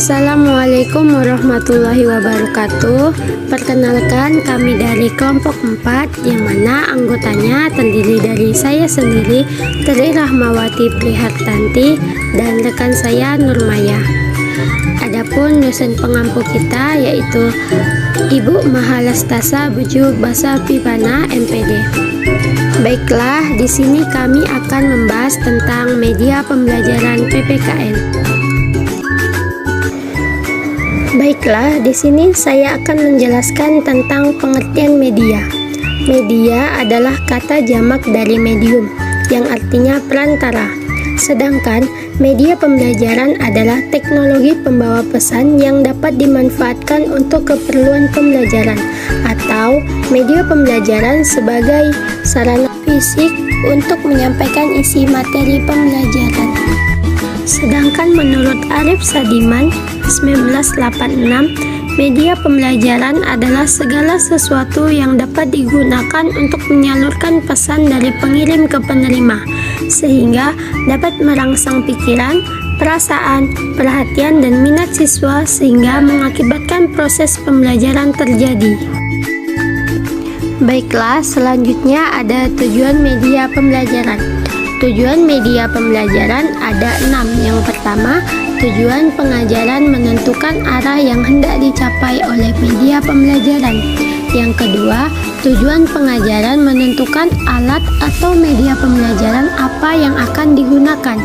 Assalamualaikum warahmatullahi wabarakatuh. Perkenalkan, kami dari kelompok 4 yang mana anggotanya terdiri dari saya sendiri, Tri Rahmawati Prihartanti, dan rekan saya Nurmaya. Adapun dosen pengampu kita yaitu Ibu Mahalastasa Buju Basa Pipana MPD. Baiklah, di sini kami akan membahas tentang media pembelajaran PPKN. Baiklah, di sini saya akan menjelaskan tentang pengertian media. Media adalah kata jamak dari medium, yang artinya perantara. Sedangkan media pembelajaran adalah teknologi pembawa pesan yang dapat dimanfaatkan untuk keperluan pembelajaran, atau media pembelajaran sebagai sarana fisik untuk menyampaikan isi materi pembelajaran. Sedangkan menurut Arif Sadiman 1986, media pembelajaran adalah segala sesuatu yang dapat digunakan untuk menyalurkan pesan dari pengirim ke penerima, sehingga dapat merangsang pikiran, perasaan, perhatian, dan minat siswa sehingga mengakibatkan proses pembelajaran terjadi. Baiklah, selanjutnya ada tujuan media pembelajaran. Tujuan media pembelajaran ada 6. Yang pertama, tujuan pengajaran menentukan arah yang hendak dicapai oleh media pembelajaran. Yang kedua, tujuan pengajaran menentukan alat atau media pembelajaran apa yang akan digunakan.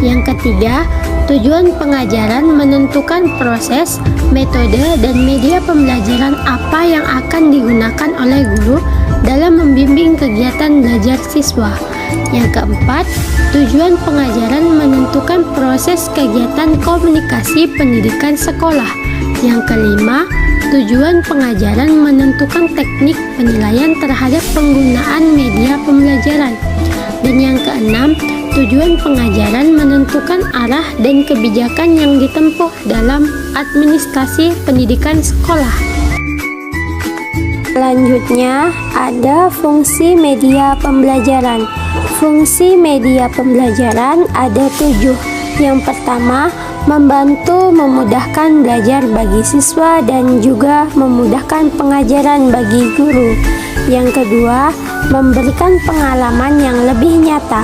Yang ketiga, tujuan pengajaran menentukan proses, metode, dan media pembelajaran apa yang akan digunakan oleh guru dalam membimbing kegiatan belajar siswa. Yang keempat, tujuan pengajaran menentukan proses kegiatan komunikasi pendidikan sekolah. Yang kelima, tujuan pengajaran menentukan teknik penilaian terhadap penggunaan media pembelajaran. Dan yang keenam, tujuan pengajaran menentukan arah dan kebijakan yang ditempuh dalam administrasi pendidikan sekolah. Selanjutnya, ada fungsi media pembelajaran. Fungsi media pembelajaran ada 7. Yang pertama, membantu memudahkan belajar bagi siswa dan juga memudahkan pengajaran bagi guru. Yang kedua, memberikan pengalaman yang lebih nyata.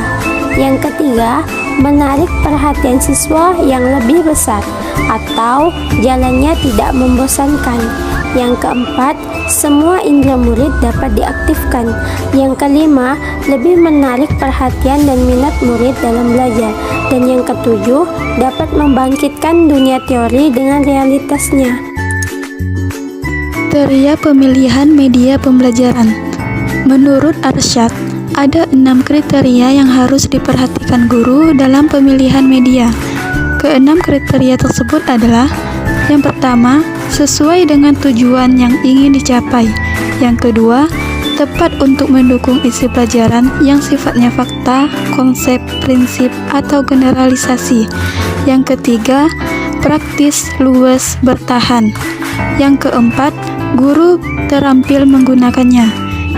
Yang ketiga, menarik perhatian siswa yang lebih besar atau jalannya tidak membosankan. Yang keempat, semua indera murid dapat diaktifkan. Yang kelima, lebih menarik perhatian dan minat murid dalam belajar. Dan yang ketujuh, dapat membangkitkan dunia teori dengan realitasnya. Kriteria pemilihan media pembelajaran. Menurut Arsyad, ada 6 kriteria yang harus diperhatikan guru dalam pemilihan media. Keenam kriteria tersebut adalah: yang pertama, sesuai dengan tujuan yang ingin dicapai. Yang kedua, tepat untuk mendukung isi pelajaran yang sifatnya fakta, konsep, prinsip, atau generalisasi. Yang ketiga, praktis, luas, bertahan. Yang keempat, guru terampil menggunakannya.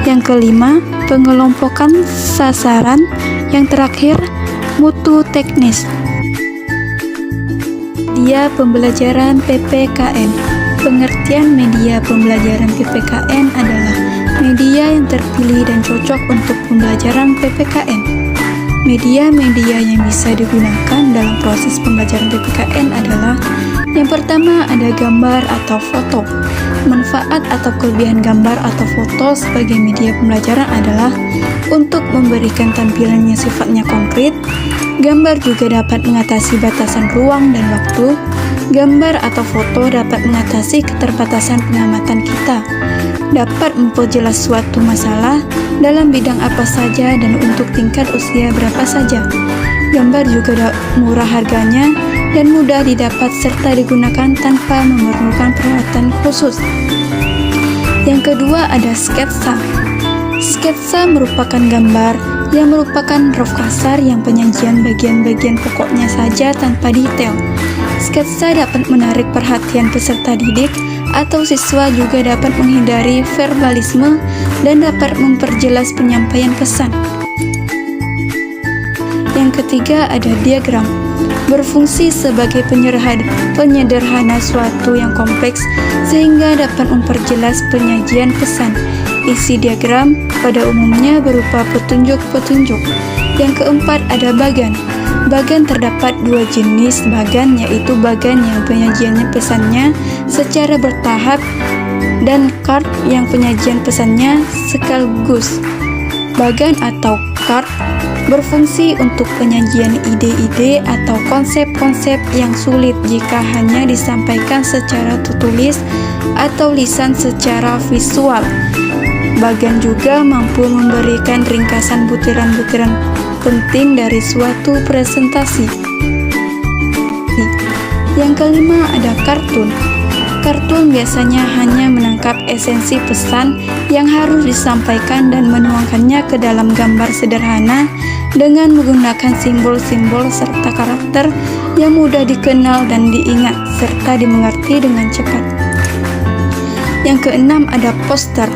Yang kelima, pengelompokan sasaran. Yang terakhir, mutu teknis. Media pembelajaran PPKN. Pengertian media pembelajaran PPKN adalah media yang terpilih dan cocok untuk pembelajaran PPKN. Media-media yang bisa digunakan dalam proses pembelajaran PPKN adalah: yang pertama, ada gambar atau foto. Manfaat atau kelebihan gambar atau foto sebagai media pembelajaran adalah untuk memberikan tampilan yang sifatnya konkret. Gambar juga dapat mengatasi batasan ruang dan waktu. Gambar atau foto dapat mengatasi keterbatasan pengamatan kita, dapat memperjelas suatu masalah dalam bidang apa saja dan untuk tingkat usia berapa saja. Gambar juga murah harganya dan mudah didapat serta digunakan tanpa memerlukan peralatan khusus. Yang kedua, ada sketsa. Sketsa merupakan gambar yang merupakan rough kasar yang penyajian bagian-bagian pokoknya saja tanpa detail. Sketsa dapat menarik perhatian peserta didik atau siswa, juga dapat menghindari verbalisme dan dapat memperjelas penyampaian pesan. Yang ketiga ada diagram. Berfungsi sebagai penyederhana suatu yang kompleks sehingga dapat memperjelas penyajian pesan. Isi diagram pada umumnya berupa petunjuk-petunjuk. Yang keempat ada bagan. Bagan terdapat dua jenis bagan, yaitu bagan yang penyajian pesannya secara bertahap dan card yang penyajian pesannya sekaligus. Bagan atau card berfungsi untuk penyajian ide-ide atau konsep-konsep yang sulit jika hanya disampaikan secara tertulis atau lisan secara visual. Bagan juga mampu memberikan ringkasan butiran-butiran penting dari suatu presentasi. Yang kelima ada kartun. Kartun biasanya hanya menangkap esensi pesan yang harus disampaikan dan menuangkannya ke dalam gambar sederhana dengan menggunakan simbol-simbol serta karakter yang mudah dikenal dan diingat serta dimengerti dengan cepat. Yang keenam ada poster.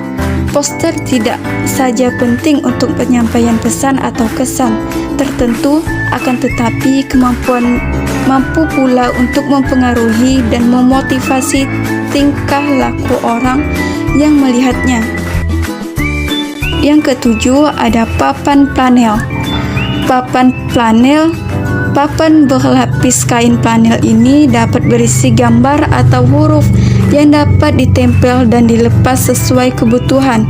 Poster tidak saja penting untuk penyampaian pesan atau kesan tertentu, akan tetapi mampu pula untuk mempengaruhi dan memotivasi tingkah laku orang yang melihatnya. Yang ketujuh ada papan flanel. Papan berlapis kain flanel ini dapat berisi gambar atau huruf yang dapat ditempel dan dilepas sesuai kebutuhan.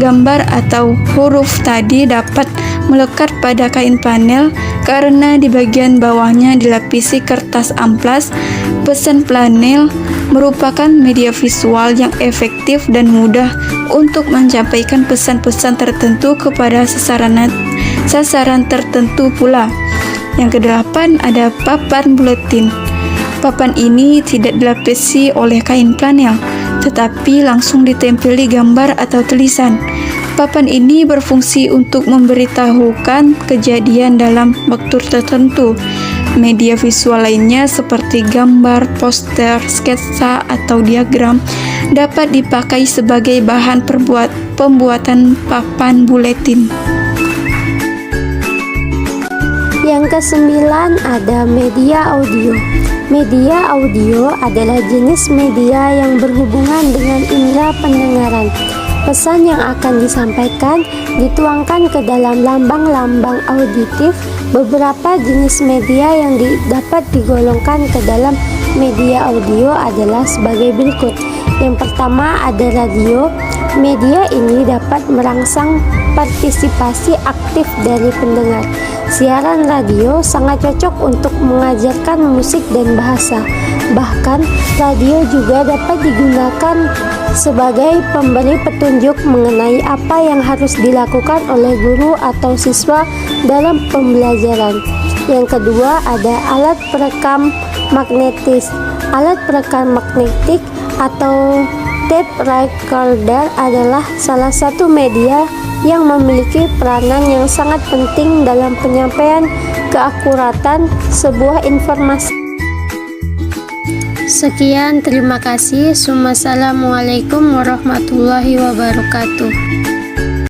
Gambar atau huruf tadi dapat melekat pada kain flanel karena di bagian bawahnya dilapisi kertas amplas. Pesan flanel merupakan media visual yang efektif dan mudah untuk menyampaikan pesan-pesan tertentu kepada sasaran tertentu pula. Yang kedelapan ada papan buletin. Papan ini tidak dilapisi oleh kain flanel, tetapi langsung ditempeli gambar atau tulisan. Papan ini berfungsi untuk memberitahukan kejadian dalam waktu tertentu. Media visual lainnya seperti gambar, poster, sketsa, atau diagram dapat dipakai sebagai bahan pembuatan papan buletin. Yang kesembilan ada media audio. Media audio adalah jenis media yang berhubungan dengan indera pendengaran. Pesan yang akan disampaikan dituangkan ke dalam lambang-lambang auditif. Beberapa jenis media yang dapat digolongkan ke dalam media audio adalah sebagai berikut. Yang pertama ada radio. Media ini dapat merangsang partisipasi aktif dari pendengar. Siaran radio sangat cocok untuk mengajarkan musik dan bahasa. Bahkan, radio juga dapat digunakan sebagai pemberi petunjuk mengenai apa yang harus dilakukan oleh guru atau siswa dalam pembelajaran. Yang kedua ada alat perekam magnetis. Alat perekam magnetik atau tape recorder adalah salah satu media yang memiliki peranan yang sangat penting dalam penyampaian keakuratan sebuah informasi. Sekian, terima kasih. Wassalamualaikum warahmatullahi wabarakatuh.